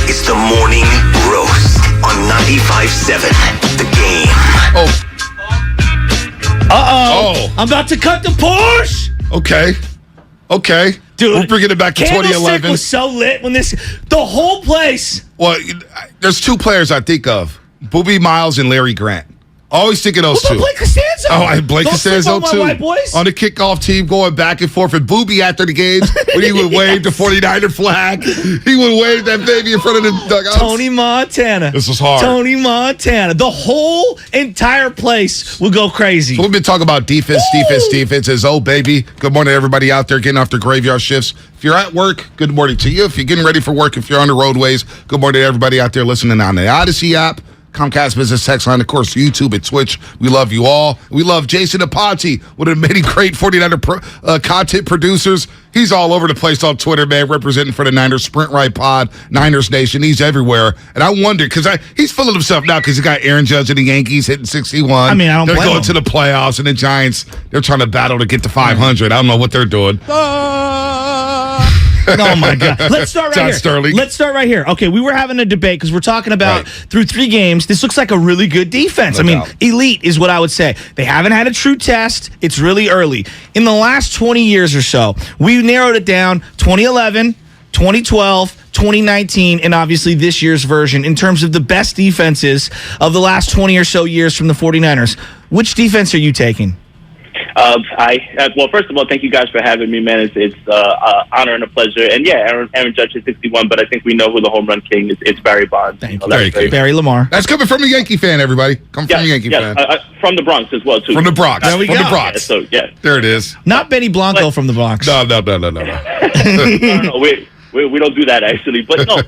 It's the morning roast on 95.7 The Game. Oh. I'm about to cut the Porsche. Okay. Dude, we're bringing it back to 2011. Candlestick was so lit when the whole place. Well, there's two players I think of: Boobie Miles and Larry Grant. Always think of those two. Blake Costanzo. Blake Costanzo too. White boys. On the kickoff team, going back and forth. And Boobie after the games, when he would wave the 49er flag, he would wave that baby in front of the dugouts. Tony Montana. This was hard. Tony Montana. The whole entire place would go crazy. So we've been talking about defense. As baby. Good morning to everybody out there getting off their graveyard shifts. If you're at work, good morning to you. If you're getting ready for work, if you're on the roadways, good morning to everybody out there listening on the Odyssey app, Comcast Business Text Line, of course, YouTube and Twitch. We love you all. We love Jason Aponte, one of the many great 49er content producers. He's all over the place on Twitter, man, representing for the Niners, Sprint Right Pod, Niners Nation. He's everywhere. And I wonder, because he's full of himself now because he got Aaron Judge and the Yankees hitting 61. I mean, I don't They're blame going him. to the playoffs, and the Giants, they're trying to battle to get to 500. I don't know what they're doing. Oh, my God. Let's start right John here. Sterling. Let's start right here. Okay, we were having a debate because we're talking about through 3 games, this looks like a really good defense. No doubt. Elite is what I would say. They haven't had a true test. It's really early. In the last 20 years or so, we narrowed it down 2011, 2012, 2019, and obviously this year's version in terms of the best defenses of the last 20 or so years from the 49ers. Which defense are you taking? Well, first of all, thank you guys for having me, man. It's honor and a pleasure. And yeah, Aaron Judge is 61, but I think we know who the home run king is. It's Barry Bonds. Thank you. Barry Lamar. That's coming from a Yankee fan, everybody. From a Yankee fan. From the Bronx as well, too. From the Bronx. There we from go. the Bronx. Yeah. There it is. Not Benny Blanco from the Bronx. No. No, we don't do that, actually. But no,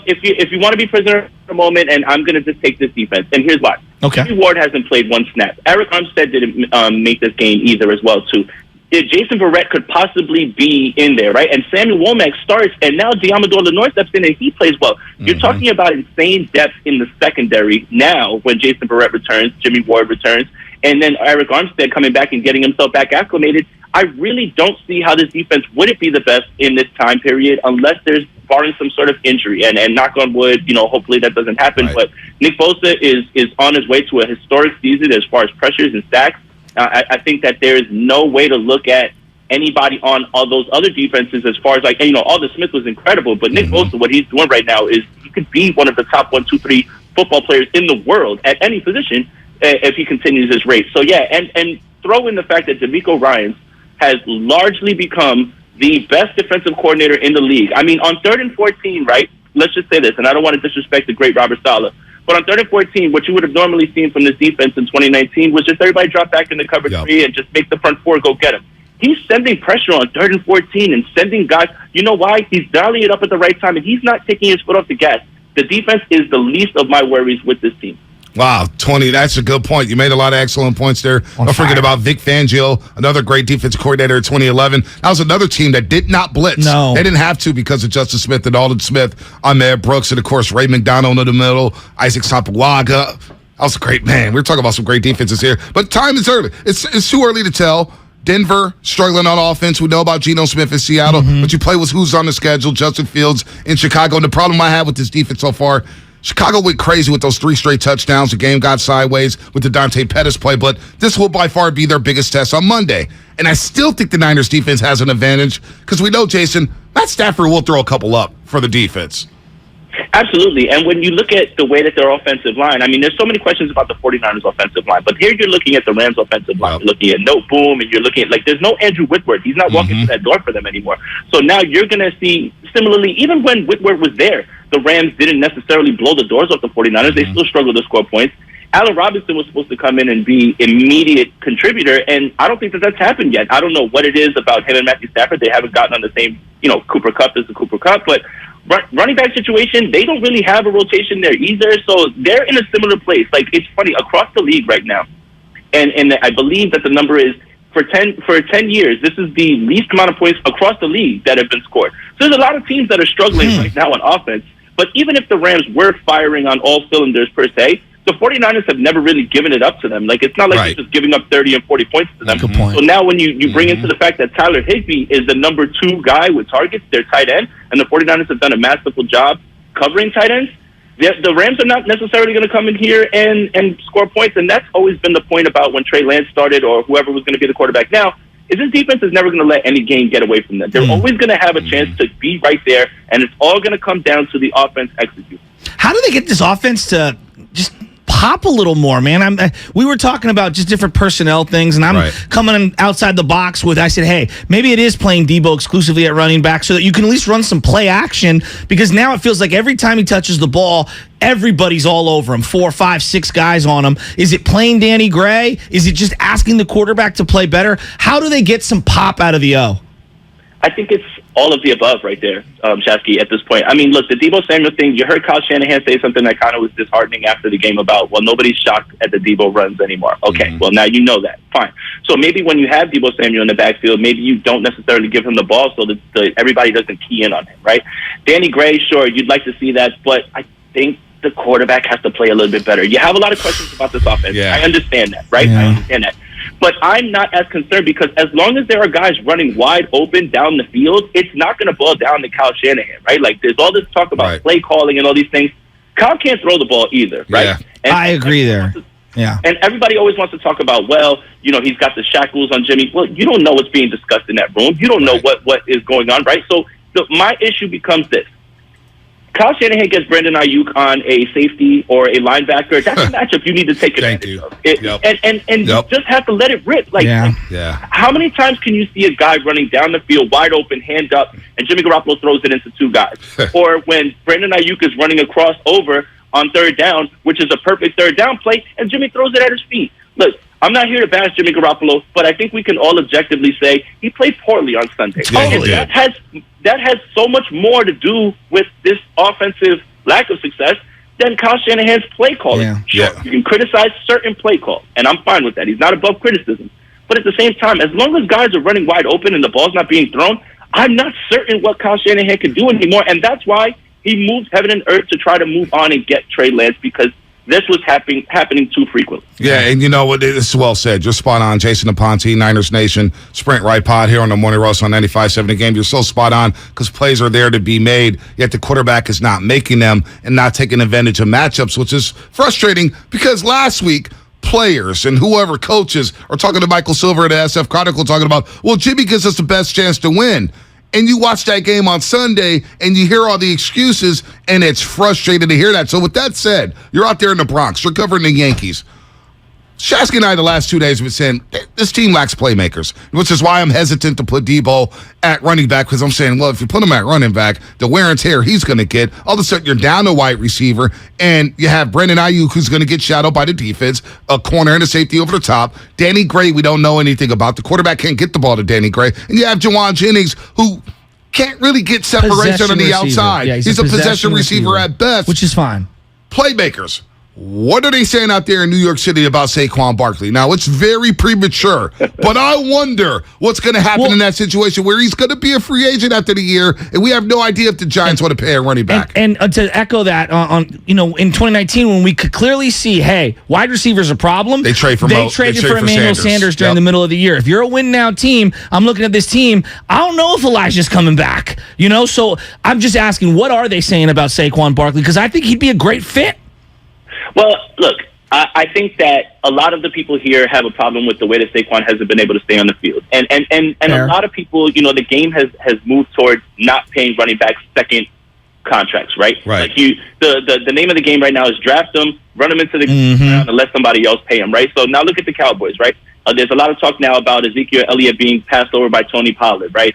if you want to be prisoner for a moment, and I'm going to just take this defense, and here's why. Okay. Jimmy Ward hasn't played one snap. Eric Armstead didn't make this game either as well, too. Jason Verrett could possibly be in there, right? And Samuel Womack starts, and now Diamador Lenoir steps in, and he plays well. You're talking about insane depth in the secondary now when Jason Verrett returns, Jimmy Ward returns, and then Eric Armstead coming back and getting himself back acclimated. I really don't see how this defense wouldn't be the best in this time period unless there's barring some sort of injury. And knock on wood, hopefully that doesn't happen. Right. But Nick Bosa is on his way to a historic season as far as pressures and sacks. I think that there is no way to look at anybody on all those other defenses as far as Alden Smith was incredible, but Nick Bosa, what he's doing right now is he could be one of the top 1, 2, 3 football players in the world at any position if he continues his race. So yeah, and throw in the fact that DeMeco Ryans has largely become the best defensive coordinator in the league. I mean, on 3rd and 14, right? Let's just say this, and I don't want to disrespect the great Robert Saleh, but on 3rd and 14, what you would have normally seen from this defense in 2019 was just everybody drop back into cover 3 and just make the front 4 go get him. He's sending pressure on 3rd and 14 and sending guys. You know why? He's dialing it up at the right time, and he's not taking his foot off the gas. The defense is the least of my worries with this team. Wow, Tony, that's a good point. You made a lot of excellent points there. Don't forget about Vic Fangio, another great defensive coordinator in 2011. That was another team that did not blitz. No. They didn't have to because of Justin Smith and Alden Smith, Ahmed Brooks, and, of course, Ray McDonald in the middle, Isaac Sapawaga. That was a great man. We're talking about some great defenses here. But time is early. It's too early to tell. Denver struggling on offense. We know about Geno Smith in Seattle, but you play with who's on the schedule, Justin Fields in Chicago. And the problem I have with this defense so far, Chicago went crazy with those 3 straight touchdowns. The game got sideways with the Dante Pettis play, but this will by far be their biggest test on Monday. And I still think the Niners defense has an advantage because we know, Jason, Matt Stafford will throw a couple up for the defense. Absolutely. And when you look at the way that their offensive line, I mean, there's so many questions about the 49ers offensive line, but here you're looking at the Rams offensive line. You're looking at no Boom, and you're looking at, there's no Andrew Whitworth. He's not walking through that door for them anymore. So now you're going to see, similarly, even when Whitworth was there, the Rams didn't necessarily blow the doors off the 49ers. They still struggled to score points. Allen Robinson was supposed to come in and be immediate contributor, and I don't think that's happened yet. I don't know what it is about him and Matthew Stafford. They haven't gotten on the same, Cooper Kupp is the Cooper Kupp, but running back situation, they don't really have a rotation there either, so they're in a similar place. It's funny, across the league right now, and I believe that the number is, for 10 years, this is the least amount of points across the league that have been scored. So there's a lot of teams that are struggling right now on offense, but even if the Rams were firing on all cylinders per se, the 49ers have never really given it up to them. It's not like they're just giving up 30 and 40 points to them. Good point. So now when you bring into the fact that Tyler Higbee is the number 2 guy with targets, their tight end, and the 49ers have done a masterful job covering tight ends, the Rams are not necessarily going to come in here and score points, and that's always been the point about when Trey Lance started or whoever was going to be the quarterback now, is this defense is never going to let any game get away from them. They're always going to have a chance to be right there, and it's all going to come down to the offense execution. How do they get this offense to just pop a little more, man? We were talking about just different personnel things, and I'm coming outside the box with, I said, hey, maybe it is playing Debo exclusively at running back so that you can at least run some play action, because now it feels like every time he touches the ball, everybody's all over him, 4, 5, 6 guys on him. Is it playing Danny Gray? Is it just asking the quarterback to play better? How do they get some pop out of the O? I think it's all of the above right there, Shasky, at this point. I mean, look, the Debo Samuel thing, you heard Kyle Shanahan say something that kind of was disheartening after the game about, well, nobody's shocked at the Debo runs anymore. Okay, well, now you know that. Fine. So maybe when you have Debo Samuel in the backfield, maybe you don't necessarily give him the ball so that everybody doesn't key in on him, right? Danny Gray, sure, you'd like to see that, but I think the quarterback has to play a little bit better. You have a lot of questions about this offense. I understand that, right? I understand that. But I'm not as concerned, because as long as there are guys running wide open down the field, it's not going to boil down to Kyle Shanahan, right? Like, there's all this talk about play calling and all these things. Kyle can't throw the ball either, right? Yeah. And I agree there. And everybody always wants to talk about, well, you know, he's got the shackles on Jimmy. Well, you don't know what's being discussed in that room. You don't know what is going on, right? So my issue becomes this. Kyle Shanahan gets Brandon Ayuk on a safety or a linebacker. That's a matchup you need to take advantage of. And you just have to let it rip. Like, how many times can you see a guy running down the field, wide open, hand up, and Jimmy Garoppolo throws it into 2 guys? Or when Brandon Ayuk is running a crossover on 3rd down, which is a perfect 3rd down play, and Jimmy throws it at his feet. Look, I'm not here to bash Jimmy Garoppolo, but I think we can all objectively say he played poorly on Sunday. That has so much more to do with this offensive lack of success than Kyle Shanahan's play calling. You can criticize certain play calls, and I'm fine with that. He's not above criticism. But at the same time, as long as guys are running wide open and the ball's not being thrown, I'm not certain what Kyle Shanahan can do anymore, and that's why he moved heaven and earth to try to move on and get Trey Lance, because this was happening too frequently. Yeah, and you know what? It's well said. You're spot on. Jason Aponte, Niners Nation, Sprint Right Pod here on the Morning Roast on 95.7 The Game. You're so spot on, because plays are there to be made, yet the quarterback is not making them and not taking advantage of matchups, which is frustrating, because last week, players and whoever coaches are talking to Michael Silver at the SF Chronicle talking about, well, Jimmy gives us the best chance to win. And you watch that game on Sunday, and you hear all the excuses, and it's frustrating to hear that. So with that said, you're out there in the Bronx. You're covering the Yankees. Shasky and I the last 2 days have been saying this team lacks playmakers, which is why I'm hesitant to put Debo at running back, because I'm saying, well, if you put him at running back, the wear and tear he's going to get, all of a sudden you're down a wide receiver, and you have Brandon Ayuk, who's going to get shadowed by the defense, a corner and a safety over the top. Danny Gray, we don't know anything about. The quarterback can't get the ball to Danny Gray. And you have Jawan Jennings, who can't really get separation on the outside. Yeah, he's a possession receiver at best. Which is fine. Playmakers. What are they saying out there in New York City about Saquon Barkley? Now, it's very premature, but I wonder what's going to happen in that situation where he's going to be a free agent after the year, and we have no idea if the Giants want to pay a running back. And to echo that, in 2019, when we could clearly see, hey, wide receivers are a problem. They traded for Emmanuel Sanders during the middle of the year. If you're a win-now team, I'm looking at this team, I don't know if Elijah's coming back. So I'm just asking, what are they saying about Saquon Barkley? Because I think he'd be a great fit. Well, look, I think that a lot of the people here have a problem with the way that Saquon hasn't been able to stay on the field. And a lot of people, the game has moved towards not paying running backs second contracts, right? Right. Like the name of the game right now is draft them, run them into the ground, and let somebody else pay them, right? So now look at the Cowboys, right? There's a lot of talk now about Ezekiel Elliott being passed over by Tony Pollard, right?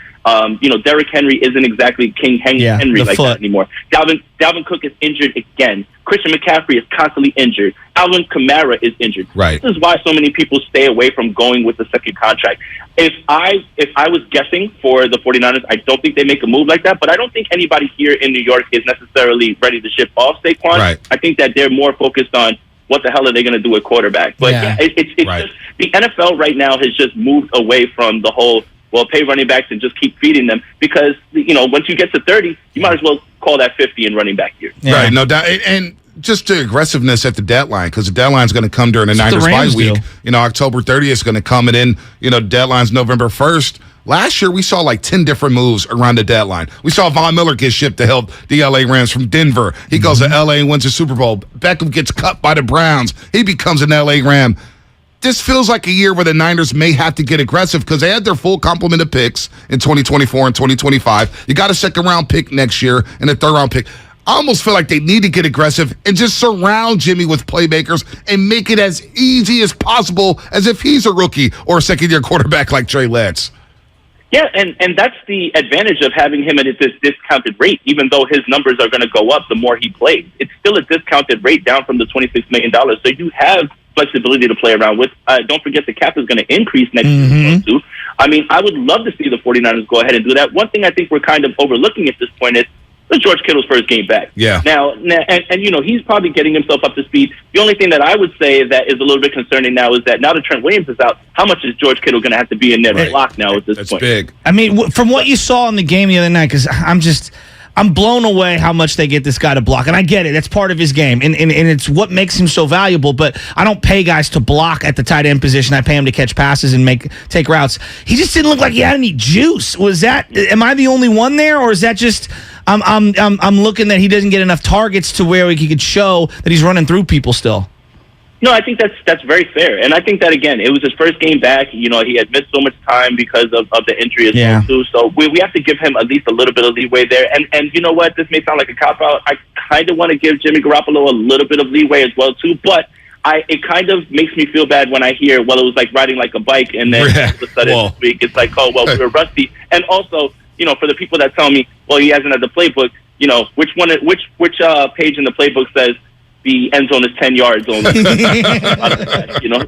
Derrick Henry isn't exactly King Henry like that anymore. Dalvin Cook is injured again. Christian McCaffrey is constantly injured. Alvin Kamara is injured. Right. This is why so many people stay away from going with the second contract. If I was guessing for the 49ers, I don't think they make a move like that, but I don't think anybody here in New York is necessarily ready to ship off Saquon. Right. I think that they're more focused on what the hell are they going to do at quarterback. But it's just the NFL right now has just moved away from the whole, well, pay running backs and just keep feeding them, because, once you get to 30, you might as well call that 50 in running back year. Yeah. Right, no doubt. And just the aggressiveness at the deadline, because the deadline is going to come during the Niners bye week. October 30th is going to come, and then, the deadline's November 1st. Last year, we saw like 10 different moves around the deadline. We saw Von Miller get shipped to help the LA Rams from Denver. He goes to LA and wins the Super Bowl. Beckham gets cut by the Browns. He becomes an LA Ram. This feels like a year where the Niners may have to get aggressive because they had their full complement of picks in 2024 and 2025. You got a second-round pick next year and a third-round pick. I almost feel like they need to get aggressive and just surround Jimmy with playmakers and make it as easy as possible as if he's a rookie or a second-year quarterback like Trey Lance. Yeah, and that's the advantage of having him at this discounted rate. Even though his numbers are going to go up the more he plays, it's still a discounted rate down from the $26 million. So you have flexibility to play around with. Don't forget the cap is going to increase next year too. I mean, I would love to see the 49ers go ahead and do that. One thing I think we're kind of overlooking at this point is George Kittle's first game back. Yeah. Now, and you know, he's probably getting himself up to speed. The only thing that I would say that is a little bit concerning now is that now that Trent Williams is out, how much is George Kittle going to have to be in there to block now at this point? That's big. I mean, from what you saw in the game the other night, because I'm blown away how much they get this guy to block. And I get it. That's part of his game. And it's what makes him so valuable. But I don't pay guys to block at the tight end position. I pay him to catch passes and take routes. He just didn't look like he had any juice. Am I the only one there? Or is that just I'm looking that he doesn't get enough targets to where he could show that he's running through people still? No, I think that's very fair. And I think that, again, it was his first game back. You know, he had missed so much time because of the injury as well, too. So we have to give him at least a little bit of leeway there. And you know what? This may sound like a cop-out. I kind of want to give Jimmy Garoppolo a little bit of leeway as well, too. But it kind of makes me feel bad when I hear, well, it was like riding like a bike. And then all of a sudden this week, it's like, oh, well, we were rusty. And also, you know, for the people that tell me, well, he hasn't had the playbook, you know, which page in the playbook says, the end zone is 10 yards only. You know,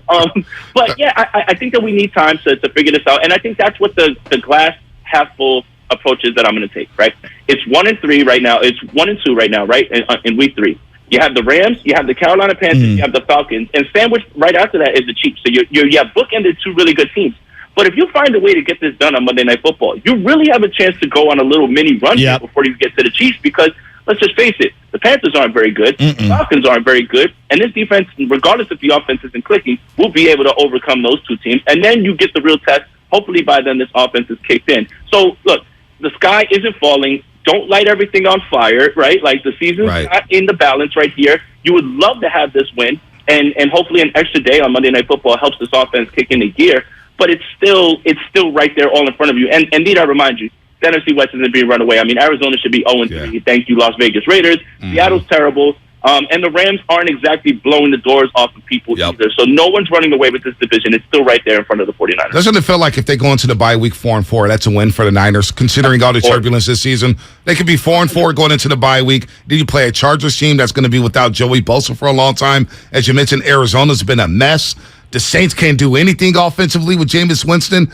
but yeah, I think that we need time to figure this out, and I think that's what the glass half full approach is that I'm going to take. Right? It's 1-3 right now. It's 1-2 right now. Right in week 3, you have the Rams, you have the Carolina Panthers, you have the Falcons, and sandwiched right after that is the Chiefs. So you have bookended 2 really good teams. But if you find a way to get this done on Monday Night Football, you really have a chance to go on a little mini run before you get to the Chiefs because. Let's just face it, the Panthers aren't very good, the Falcons aren't very good, and this defense, regardless if the offense isn't clicking, will be able to overcome those 2 teams, and then you get the real test. Hopefully by then this offense is kicked in. So, look, the sky isn't falling. Don't light everything on fire, right? Like, the season's not in the balance right here. You would love to have this win, and hopefully an extra day on Monday Night Football helps this offense kick into gear, but it's still right there all in front of you. And need I remind you, the NFC West isn't being run away. I mean, Arizona should be 0-3. Thank you, Las Vegas Raiders. Seattle's terrible. And the Rams aren't exactly blowing the doors off of people either. So no one's running away with this division. It's still right there in front of the 49ers. Doesn't it feel like if they go into the bye week 4-4, that's a win for the Niners, considering all the turbulence this season? They could be 4-4 going into the bye week. Then you play a Chargers team that's going to be without Joey Bosa for a long time. As you mentioned, Arizona's been a mess. The Saints can't do anything offensively with Jameis Winston.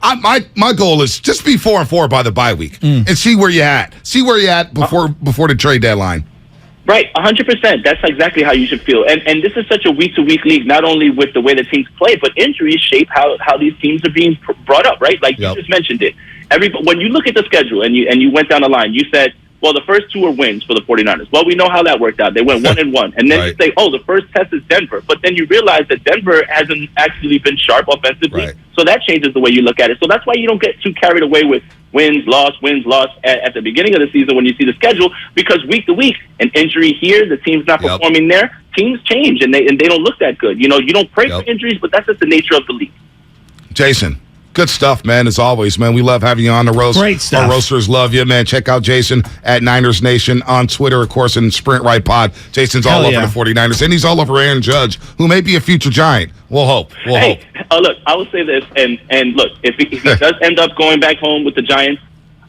My goal is just be 4-4 by the bye week and see where you're at. See where you're at before the trade deadline. Right, 100%. That's exactly how you should feel. And this is such a week-to-week league, not only with the way the teams play, but injuries shape how these teams are being brought up, right? Like you just mentioned it. When you look at the schedule and you went down the line, you said, well, the first 2 are wins for the 49ers. Well, we know how that worked out. They went 1-1. And then you say, oh, the first test is Denver. But then you realize that Denver hasn't actually been sharp offensively. Right. So that changes the way you look at it. So that's why you don't get too carried away with wins, loss at the beginning of the season when you see the schedule, because week to week, an injury here, the team's not performing there, teams change and they don't look that good. You know, you don't pray for injuries, but that's just the nature of the league. Jason. Good stuff, man, as always, man. We love having you on the roast. Great stuff. Our roasters love you, man. Check out Jason at Niners Nation on Twitter, of course, and Sprint Right Pod. Jason's all over the 49ers, and he's all over Aaron Judge, who may be a future Giant. We'll hope. Look, I will say this, and look, if he does end up going back home with the Giants,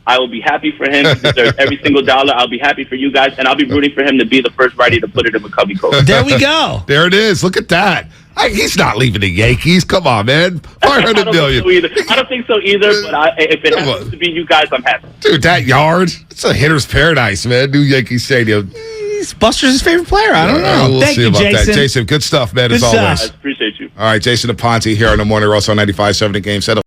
I will be happy for him. He deserves every single dollar. I'll be happy for you guys, and I'll be rooting for him to be the first righty to put it in McCovey coat. There we go. There it is. Look at that. He's not leaving the Yankees. Come on, man. $500 million. I don't think so either, but if it happens to be you guys, I'm happy. Dude, that yard, it's a hitter's paradise, man. New Yankee Stadium. Buster's his favorite player. I don't know. We'll Thank see you, about Jason. that. Jason, good stuff, man, Good as stuff. always. I appreciate you. All right, Jason Aponte here on the Morning Roast on 95.7 The Game.